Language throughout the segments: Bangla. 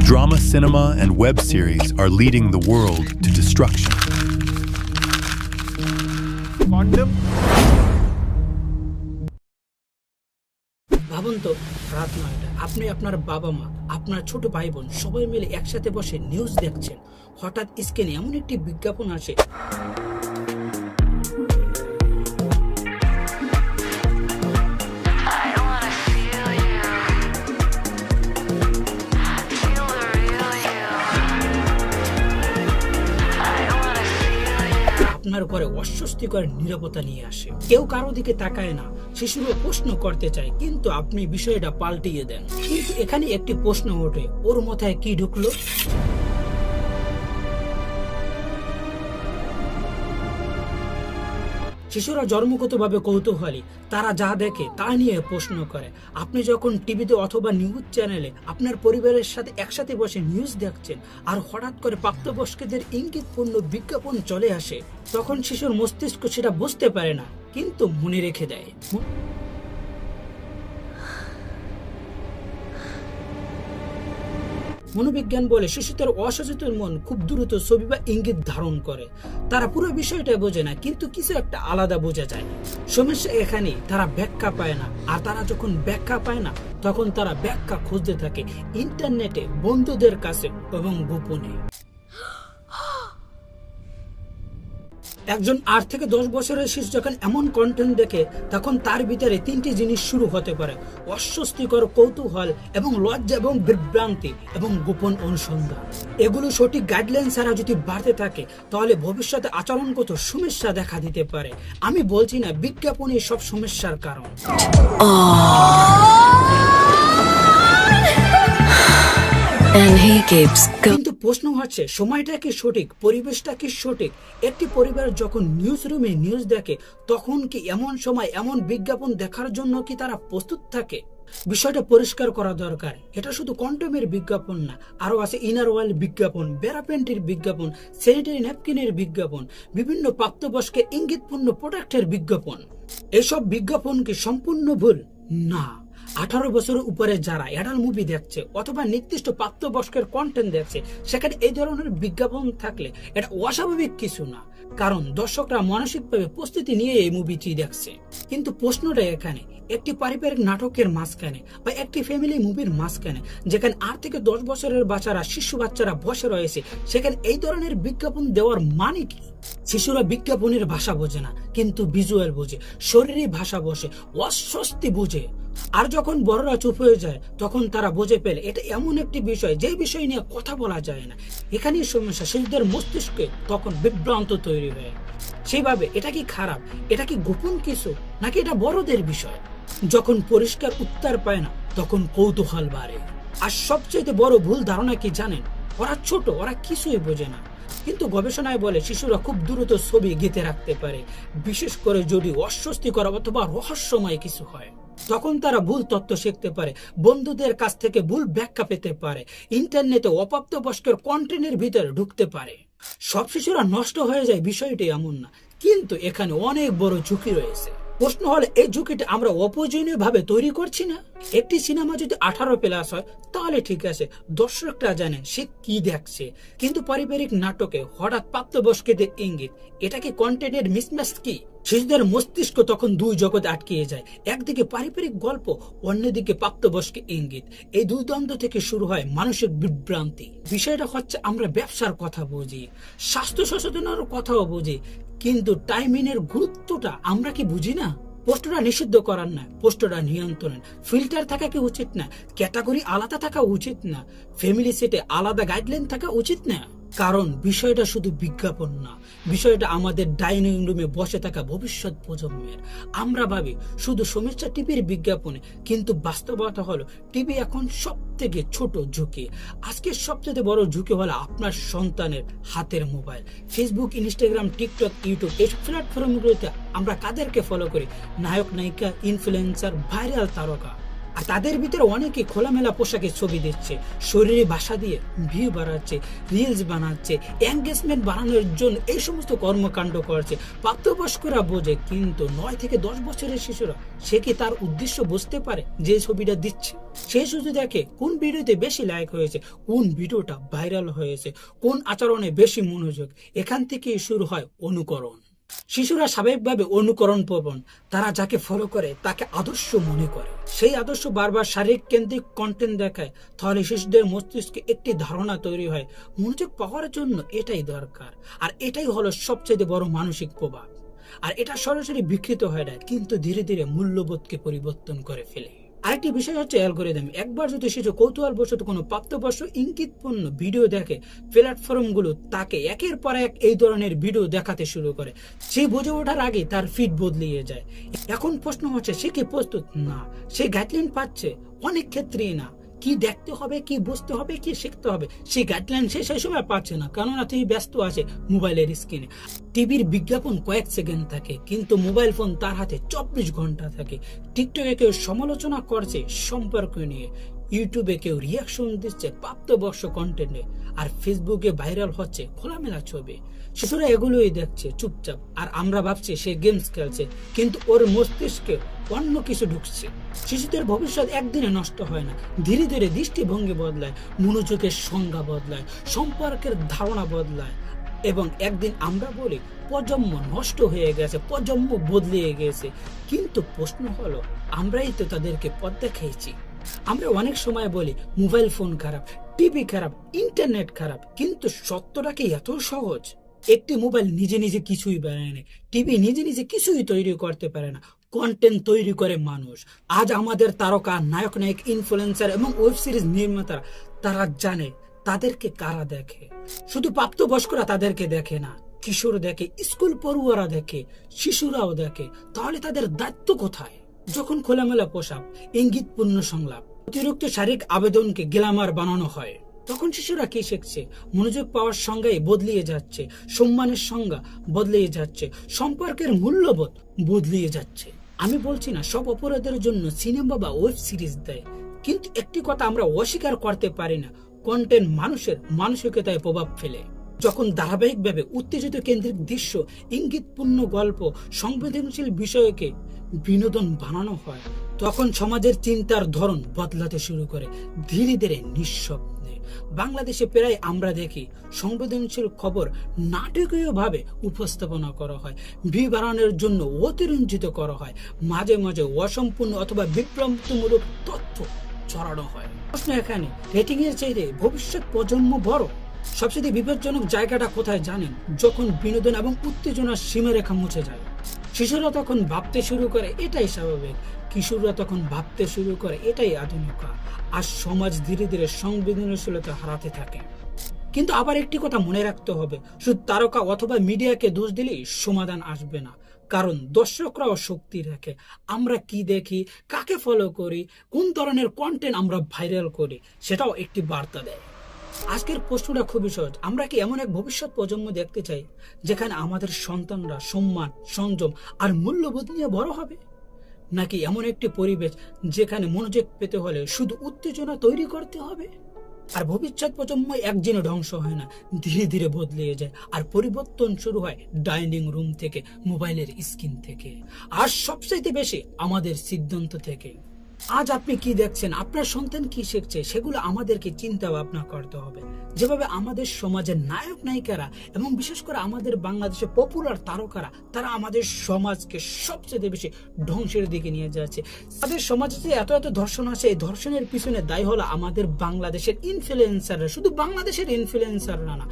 Drama, cinema, and web series are leading the world to destruction. Condom? ভাবুন তো, রাত 9টা, আপনি, আপনার বাবা মা, আপনার ছোট ভাই বোন সবাই মিলে একসাথে বসে নিউজ দেখছেন। হঠাৎ স্ক্রিনে এমন একটি বিজ্ঞাপন আসে, আপনার ঘরে অস্বস্তিকর নীরবতা নিয়ে আসে। কেউ কারো দিকে তাকায় না, শিশুরও প্রশ্ন করতে চায়, কিন্তু আপনি বিষয়টা পাল্টিয়ে দেন। কিন্তু এখানে একটি প্রশ্ন ওঠে, ওর মাথায় কি ঢুকলো? শিশুরা জন্মগতভাবে কৌতূহলী, তারা যা দেখে তা নিয়ে প্রশ্ন করে। আপনি যখন টিভিতে অথবা নিউজ চ্যানেলে আপনার পরিবারের সাথে একসাথে বসে নিউজ দেখছেন, আর হঠাৎ করে প্রাপ্তবয়স্কদের ইঙ্গিতপূর্ণ বিজ্ঞাপন চলে আসে, তখন শিশুর মস্তিষ্ক সেটা বুঝতে পারে না, কিন্তু মনে রেখে দেয়। মনোবিজ্ঞান বলে শিশুদের অসচেতন মন খুব দ্রুত ছবি বা ইঙ্গিত ধারণ করে। তারা পুরো বিষয়টা বোঝে না, কিন্তু কিছু একটা আলাদা বোঝা যায়। সমস্যা এখানে, তারা ব্যাখ্যা পায় না, আর তারা যখন ব্যাখ্যা পায় না, তখন তারা ব্যাখ্যা খুঁজতে থাকে ইন্টারনেটে, বন্ধুদের কাছে এবং গোপনে। একজন 8 থেকে 10 বছরের শিশু যখন এমন কন্টেন্ট দেখে, তখন তার ভিতরে 3টি জিনিস শুরু হতে পারে: অস্বস্তিকর কৌতূহল, এবং লজ্জা, এবং বিভ্রান্তি, এবং গোপন অনুসন্ধান। এগুলো সঠিক গাইডলাইন ছাড়া যদি বাড়তে থাকে, তাহলে ভবিষ্যতে আচরণগত সমস্যা দেখা দিতে পারে। আমি বলছি না বিজ্ঞাপনই সব সমস্যার কারণ। কিন্তু প্রশ্ন হচ্ছে, সময়টা কি সঠিক, পরিবেশটা কি সঠিক? একটি পরিবার যখন নিউজ রুমে নিউজ দেখে, তখন কি এমন সময় এমন বিজ্ঞাপন দেখার জন্য কি তারা প্রস্তুত থাকে? বিষয়টা পরিষ্কার করা দরকার। এটা শুধু কন্ডোমের বিজ্ঞাপন না, আরো আছে ইনার ওয়াল বিজ্ঞাপন, বেরাপেন্টির বিজ্ঞাপন, স্যানিটারি ন্যাপকিনের বিজ্ঞাপন, বিভিন্ন প্রাপ্তবয়স্কের ইঙ্গিতপূর্ণ প্রোডাক্টের বিজ্ঞাপন। এসব বিজ্ঞাপন কি সম্পূর্ণ ভুল? না। 18 বছরের উপরে যারা অ্যাডাল্ট মুভি দেখছে অথবা নির্দিষ্ট প্রাপ্তবয়স্কের কন্টেন্ট দেখছে, সেখানে এই ধরনের বিজ্ঞাপন থাকলে এটা অস্বাভাবিক কিছু না, কারণ দর্শকরা মানসিকভাবে প্রস্তুতি নিয়ে এই মুভিটি দেখছে। কিন্তু প্রশ্নটা এখানে, একটি পারিবারিক নাটকের মাঝখানে বা একটি ফ্যামিলি মুভির মাঝখানে, যেখানে 8 থেকে 10 বছরের বাচ্চারা, শিশু বাচ্চারা বসে রয়েছে, সেখানে এই ধরনের বিজ্ঞাপন দেওয়ার মানে কি? শিশুরা বিজ্ঞাপনের ভাষা বোঝে না, কিন্তু ভিজুয়াল বোঝে, শরীরী ভাষা বসে, অস্বস্তি বোঝে। আর যখন বড়রা চুপ হয়ে যায়, তখন তারা বুঝে পেলে এটা এমন একটি বিষয় যে বিষয় নিয়ে কথা বলা যায় না। এখানেই সমস্যা, শিশুদের মস্তিষ্কে তখন বিভ্রান্ত তৈরি হয়। সেইভাবে এটা কি খারাপ, এটা কি গোপন কিছু, নাকি এটা বড়দের বিষয়? যখন পরিষ্কার উত্তর পায় না, তখন কৌতূহল বাড়ে। আর সবচেয়ে বড় ভুল ধারণা কি জানেন? ওরা ছোট, ওরা কিছুই বোঝে না। কিন্তু গবেষণায় বলে শিশুরা খুব দ্রুত ছবি গেঁথে রাখতে পারে, বিশেষ করে যদি অস্বস্তিকর অথবা রহস্যময় কিছু হয়। তখন তারা ভুল তথ্য শিখতে পারে, বন্ধুদের কাছ থেকে ভুল ব্যাখ্যা পেতে পারে, ইন্টারনেটে অপ্রাপ্তবয়স্কের কন্টেন্টের ভিতরে ঢুকতে পারে। সব শিশুরা নষ্ট হয়ে যায় বিষয়টি এমন না, কিন্তু এখানে অনেক বড় ঝুঁকি রয়েছে। প্রশ্ন হলে, এই ঝুঁকিটা আমরা অপ্রয়োজনীয় ভাবে তৈরি করছি না? একটি সিনেমা যদি 18+ হয়, তাহলে ঠিক আছে, দর্শকরা জানে সে কি দেখছে। কিন্তু পারিবারিক নাটকে হঠাৎ প্রাপ্তবয়স্কদের ইঙ্গিত, এটা কি কন্টেন্টের মিসম্যাচ? কি শিশুদের মস্তিষ্ক তখন দুই জগতে আটকে যায়, একদিকে পারিবারিক গল্প, অন্যদিকে প্রাপ্তবয়স্ক ইঙ্গিত। এই দুই দ্বন্দ্ব থেকে শুরু হয় মানসিক বিভ্রান্তি। বিষয়টা হচ্ছে, আমরা ব্যবসার কথা বুঝি, স্বাস্থ্য সচেতনের কথাও বুঝি, কিন্তু টাইমিংয়ের গুরুত্বটা আমরা কি বুঝি না? পোস্টটা নিষিদ্ধ করার না, পোস্টটা নিয়ন্ত্রণ। ফিল্টার থাকা কি উচিত না? ক্যাটাগরি আলাদা থাকা উচিত না? ফ্যামিলি সেটে আলাদা গাইডলাইন থাকা উচিত না? কারণ বিষয়টা শুধু বিজ্ঞাপন না, বিষয়টা আমাদের ডাইনিং রুমে বসে থাকা ভবিষ্যৎ প্রজন্মের। আমরা ভাবি শুধু সমস্যা টিভির বিজ্ঞাপনে, কিন্তু বাস্তবতা হলো টিভি এখন সব থেকে ছোট ঝুঁকি। আজকে সবচেয়ে বড় ঝুঁকি হলো আপনার সন্তানের হাতের mobile. Facebook, Instagram, TikTok, YouTube, এই প্ল্যাটফর্মগুলোতে আমরা কাদেরকে ফলো করি? নায়ক, নায়িকা, ইনফ্লুয়েন্সার, ভাইরাল তারকা। আর তাদের ভিতরে অনেকে খোলামেলা পোশাকে ছবি দিচ্ছে, শরীরে ভাষা দিয়ে ভিউ বাড়াচ্ছে, রিলস বানাচ্ছে, এঙ্গেজমেন্ট বাড়ানোর জন্য এই সমস্ত কর্মকাণ্ড করছে। প্রাপ্তবয়স্করা বোঝে, কিন্তু 9 থেকে 10 বছরের শিশুরা সে কি তার উদ্দেশ্য বুঝতে পারে যে ছবিটা দিচ্ছে? সে শুধু দেখে কোন ভিডিওতে বেশি লাইক হয়েছে, কোন ভিডিওটা ভাইরাল হয়েছে, কোন আচরণে বেশি মনোযোগ। এখান থেকে শুরু হয় অনুকরণ। শিশুরা স্বাভাবিকভাবে অনুকরণ প্রবণ। তারা যাকে ফলো করে তাকে আদর্শ মনে করে। সেই আদর্শ বারবার শারীরিক কেন্দ্রিক কন্টেন্ট দেখায়, তাহলে শিশুদের মস্তিষ্কে একটি ধারণা তৈরি হয় মনোযোগ পাওয়ার জন্য এটাই দরকার। আর এটাই হলো সবচেয়ে বড় মানসিক প্রভাব। আর এটা সরাসরি বিকৃত হয় না, কিন্তু ধীরে ধীরে মূল্যবোধকে পরিবর্তন করে ফেলে। আরেকটি বিষয় হচ্ছে অ্যালগরিদম। একবার যদি শিশু কৌতূহলবশত কোনো প্রাপ্তবয়স্ক ইঙ্গিতপূর্ণ ভিডিও দেখে, প্ল্যাটফর্মগুলো তাকে একের পর এক এই ধরনের ভিডিও দেখাতে শুরু করে। সে বুঝে ওঠার আগে তার ফিড বদলিয়ে যায়। এখন প্রশ্ন হচ্ছে, সে কি প্রস্তুত? না। সে গাইডলাইন পাচ্ছে, অনেক ক্ষেত্রেই না। কি দেখতে হবে, কি বুঝতে হবে, কি শিখতে হবে, সেই গাইডলাইন সে সেই সময় পাচ্ছে না, কেননা তুই ব্যস্ত আছে মোবাইলের স্ক্রিনে। টিভির বিজ্ঞাপন কয়েক সেকেন্ড থাকে, কিন্তু মোবাইল ফোন তার হাতে 24 ঘন্টা থাকে। টিকটকে কেউ সমালোচনা করছে সম্পর্ক নিয়ে, ইউটিউবে কেউ রিয়াকশন দিচ্ছে প্রাপ্তবয়স্ক কন্টেন্টে, আর ফেসবুকে ভাইরাল হচ্ছে খোলামেলা ছবি। শিশুরা এগুলোই দেখছে চুপচাপ, আর আমরা ভাবছি সে গেমস খেলছে, কিন্তু ওর মস্তিষ্কে অন্য কিছু ঢুকছে। শিশুদের ভবিষ্যৎ একদিনে নষ্ট হয় না, ধীরে ধীরে দৃষ্টিভঙ্গি বদলায়, মনোযোগের সংজ্ঞা বদলায়, সম্পর্কের ধারণা বদলায়, এবং একদিন আমরা বলি প্রজন্ম নষ্ট হয়ে গেছে, প্রজন্ম বদলিয়ে গেছে। কিন্তু প্রশ্ন হলো, আমরাই তো তাদেরকে পথ দেখাইছি। আমরা অনেক সময় বলি মোবাইল ফোন খারাপ, টিভি খারাপ, ইন্টারনেট খারাপ, কিন্তু সত্যটা কি এত সহজ? একটি মোবাইল নিজে নিজে কিছুই বানায় না, টিভি নিজে নিজে কিছুই তৈরি করতে পারে না, কন্টেন্ট তৈরি করে মানুষ। আজ আমাদের তারকা, নায়ক নায়ক, ইনফ্লুয়েন্সার এবং ওয়েব সিরিজ নির্মাতারা, তারা জানে তাদেরকে কারা দেখে। শুধু প্রাপ্তবয়স্করা তাদেরকে দেখে না, কিশোর দেখে, স্কুল পড়ুয়ারা দেখে, শিশুরাও দেখে। তাহলে তাদের দায়িত্ব কোথায়? যখন খোলামেলা পোশাক, ইঙ্গিতপূর্ণ সংলাপ, অতিরিক্ত শারীরিক আবেদনকে গ্ল্যামার বানানো হয়, তখন শিশুরা কি শিখছে? মনোযোগ পাওয়ার সংজ্ঞাই বদলিয়ে যাচ্ছে, সম্মানের সংজ্ঞা বদলিয়ে যাচ্ছে, সম্পর্কের মূল্যবোধ বদলিয়ে যাচ্ছে। আমি বলছি না সব অপরাধের জন্য সিনেমা বা ওয়েব সিরিজ দেয়, কিন্তু একটি কথা আমরা অস্বীকার করতে পারি না, কন্টেন্ট মানুষের মানসিকতায় প্রভাব ফেলে। যখন ধারাবাহিকভাবে উত্তেজিত কেন্দ্রিক দৃশ্য, ইঙ্গিতপূর্ণ গল্প, সংবেদনশীল বিষয়কে বিনোদন বানানো হয়, তখন সমাজের চিন্তার ধরন বদলাতে শুরু করে ধীরে ধীরে, নিঃশব্দে। বাংলাদেশে প্রায় আমরা দেখি সংবেদনশীল খবর নাটকীয়ভাবে উপস্থাপনা করা হয়, ভিউ বাড়ানোর জন্য অতিরঞ্জিত করা হয়, মাঝে মাঝে অসম্পূর্ণ অথবা বিভ্রান্তিমূলক তথ্য ছড়ানো হয়। প্রশ্ন এখানে, রেটিং এর চাইতে ভবিষ্যৎ প্রজন্ম বড়? সবচেয়ে বিপজ্জনক জায়গাটা কোথায় জানেন? যখন বিনোদন এবং উত্তেজনার সীমারেখা মুছে যায়। শিশুরা তখন ভাবতে শুরু করে এটাই স্বাভাবিক, কিশোররা তখন ভাবতে শুরু করে এটাই আধুনিকতা, আর সমাজ ধীরে ধীরে সংবেদনশীলতা হারাতে থাকে। কিন্তু আবার একটি কথা মনে রাখতে হবে, শুধু তারকা অথবা মিডিয়াকে দোষ দিলেই সমাধান আসবে না, কারণ দর্শকরাও শক্তি রাখে। আমরা কি দেখি, কাকে ফলো করি, কোন ধরনের কন্টেন্ট আমরা ভাইরাল করি, সেটাও একটি বার্তা দেয়। আজকের প্রশ্নটা খুবই সহজ, আমরা কি এমন এক ভবিষ্যৎ প্রজন্ম দেখতে চাই যেখানে আমাদের সন্তানরা সম্মান, সংযম আর মূল্যবোধ নিয়ে বড় হবে, নাকি এমন একটি পরিবেশ যেখানে মনোযোগ পেতে হলে শুধু উত্তেজনা তৈরি করতে হবে? আর ভবিষ্যৎ প্রজন্ম একদিনে ধ্বংস হয় না, ধীরে ধীরে বদলিয়ে যায়, আর পরিবর্তন শুরু হয় ডাইনিং রুম থেকে, মোবাইলের স্ক্রিন থেকে, আর সবচেয়ে বেশি আমাদের সিদ্ধান্ত থেকে। আজ আপনি কি দেখছেন, আপনার সন্তান কি শিখছে, সেগুলো আমাদেরকে চিন্তা ভাবনা করতে হবে। যেভাবে আমাদের সমাজের নায়ক নায়িকারা এবং বিশেষ করে আমাদের বাংলাদেশের পপুলার তারকারা, তারা আমাদের সমাজকে সবচেয়ে বেশি ধ্বংসের দিকে নিয়ে যাচ্ছে। আমাদের সমাজে যে এত এত ধর্ষণ আছে, এই ধর্ষণের পিছনে দায়ী হলো আমাদের বাংলাদেশের ইনফ্লুয়েন্সাররা। শুধু বাংলাদেশের ইনফ্লুয়েন্সাররা না,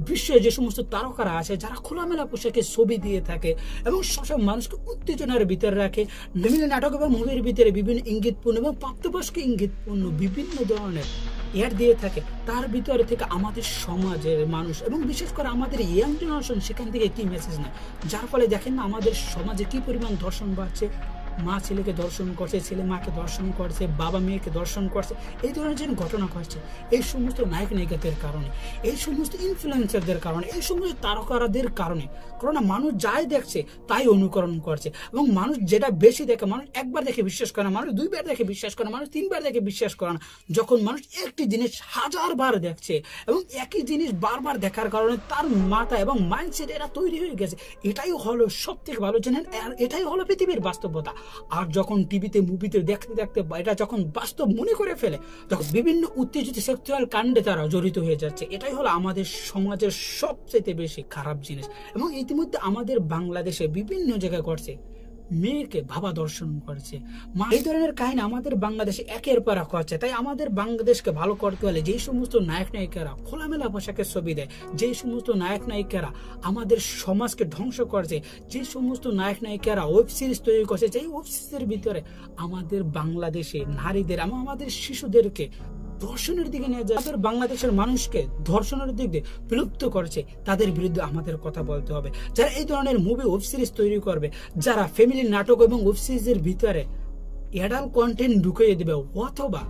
বিশ্বে যে সমস্ত তারকারা আছে যারা খোলামেলা পোশাকে ছবি দিয়ে থাকে এবং সব মানুষকে উত্তেজনার ভিতরে রাখে, বিভিন্ন নাটক এবং মুভির ভিতরে বিভিন্ন ইঙ্গিতপূর্ণ এবং প্রাপ্তবয়স্ক ইঙ্গিতপূর্ণ বিভিন্ন ধরনের এড দিয়ে থাকে, তার ভিতরে থেকে আমাদের সমাজের মানুষ এবং বিশেষ করে আমাদের ইয়াং জেনারেশন সেখান থেকে কি মেসেজ নেয়, যার ফলে দেখেন না আমাদের সমাজে কি পরিমাণ ধর্ষণ বাড়ছে, মা ছেলেকে দর্শন করছে, ছেলে মাকে দর্শন করছে, বাবা মেয়েকে দর্শন করছে, এই ধরনের যে ঘটনা ঘটছে এই সমস্ত নায়ক নায়িকাদের কারণে, এই সমস্ত ইনফ্লুয়েন্সারদের কারণে, এই সমস্ত তারকারাদের কারণে। কারণ মানুষ যাই দেখছে তাই অনুকরণ করছে, এবং মানুষ যেটা বেশি দেখে, মানুষ একবার দেখে বিশ্বাস করে না, মানুষ দুইবার দেখে বিশ্বাস করে না, মানুষ তিনবার দেখে বিশ্বাস করে না। যখন মানুষ একটি জিনিস হাজারবার দেখছে এবং একই জিনিস বারবার দেখার কারণে তার মাথা এবং মাইন্ডসেট এরা তৈরি হয়ে গেছে, এটাই হলো সব থেকে ভালো জানেন, আর এটাই হলো পৃথিবীর বাস্তবতা। আর যখন টিভিতে মুভিতে দেখতে দেখতে এটা যখন বাস্তব মনে করে ফেলে, তখন বিভিন্ন উত্তেজিত সেক্সুয়াল কাণ্ডে তারা জড়িত হয়ে যাচ্ছে। এটাই হলো আমাদের সমাজের সবচেয়ে বেশি খারাপ জিনিস। এবং ইতিমধ্যে আমাদের বাংলাদেশে বিভিন্ন জায়গায় ঘটছে, মেয়েকে বাবা দর্শন করছে, এই ধরনের কাহিনী আমাদের বাংলাদেশে একের পর এক হচ্ছে। তাই আমাদের বাংলাদেশকে ভালো করতে হলে যেই সমস্ত নায়ক নায়িকারা খোলামেলা পোশাকের ছবি দেয়, যেই সমস্ত নায়ক নায়িকারা আমাদের সমাজকে ধ্বংস করছে, যে সমস্ত নায়ক নায়িকারা ওয়েব সিরিজ তৈরি করছে, যেই ওয়েব সিরিজের ভিতরে আমাদের বাংলাদেশে নারীদের এবং আমাদের শিশুদেরকে ধর্ষণের দিকে নিয়ে যায়, আমাদের বাংলাদেশের মানুষকে ধর্ষণের দিক দিয়ে বিলুপ্ত করছে, তাদের বিরুদ্ধে আমাদের কথা বলতে হবে। যারা এই ধরনের মুভি ওয়েব সিরিজ তৈরি করবে, যারা ফ্যামিলি নাটক এবং ওয়েব সিরিজের ভিতরে অ্যাডাল্ট কন্টেন্ট ঢুকিয়ে দেবে অথবা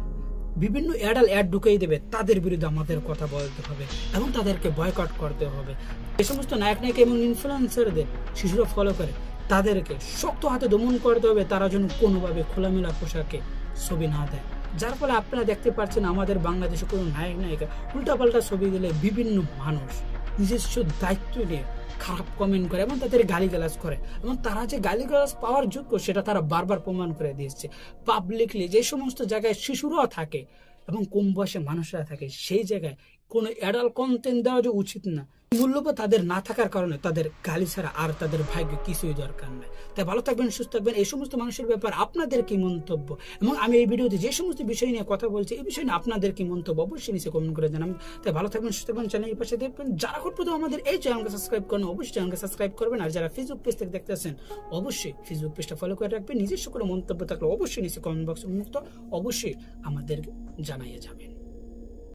বিভিন্ন অ্যাড ঢুকিয়ে দেবে, তাদের বিরুদ্ধে আমাদের কথা বলতে হবে এবং তাদেরকে বয়কট করতে হবে। এই সমস্ত নায়ক নায়িকা এবং ইনফ্লুয়েন্সারদের শিশুরা ফলো করে, তাদেরকে শক্ত হাতে দমন করতে হবে, তারা যেন কোনোভাবে খোলামেলা পোশাকে ছবি না দেয়। যার ফলে আপনারা দেখতে পাচ্ছেন আমাদের বাংলাদেশে কোনো নায়ক নায়িকা উল্টাপাল্টা ছবি দিলে বিভিন্ন মানুষ নিজস্ব দায়িত্ব নিয়ে খারাপ কমেন্ট করে এবং তাদের গালিগালাজ করে, এবং তারা যে গালিগালাজ পাওয়ার যোগ্য সেটা তারা বারবার প্রমাণ করে দিয়েছে পাবলিকলি। যে সমস্ত জায়গায় শিশুরাও থাকে এবং কম বয়সে মানুষরা থাকে, সেই জায়গায় কোনো অ্যাডাল্ট কন্টেন্ট দেওয়া যে উচিত না। মূল্যবোধ তাদের না থাকার কারণে তাদের গালি ছাড়া আর তাদের ভাগ্য কিছুই দরকার নাই। তাই ভালো থাকবেন, সুস্থ থাকবেন। এই সমস্ত মানুষের ব্যাপার আপনাদের কি মন্তব্য, এবং আমি এই ভিডিওতে যে সমস্ত বিষয় নিয়ে কথা বলছি এই বিষয় নিয়ে আপনাদের কি মন্তব্য অবশ্যই নিচে কমেন্ট করে জানাবেন। তাই ভালো থাকবেন, সুস্থ থাকবেন, চ্যানেলের পাশে দেখবেন। যারা প্রথম আমাদের এই চ্যানেলকে সাবস্ক্রাইব করেন অবশ্যই চ্যানেলকে সাবস্ক্রাইব করবেন, আর যারা ফেসবুক পেজ থেকে দেখতেছেন অবশ্যই ফেসবুক পেজটা ফলো করে রাখবেন। নিজস্ব কোনো মন্তব্য থাকলে অবশ্যই নিচে কমেন্ট বক্স উন্মুক্ত, অবশ্যই আমাদের জানাইয়ে যাবেন।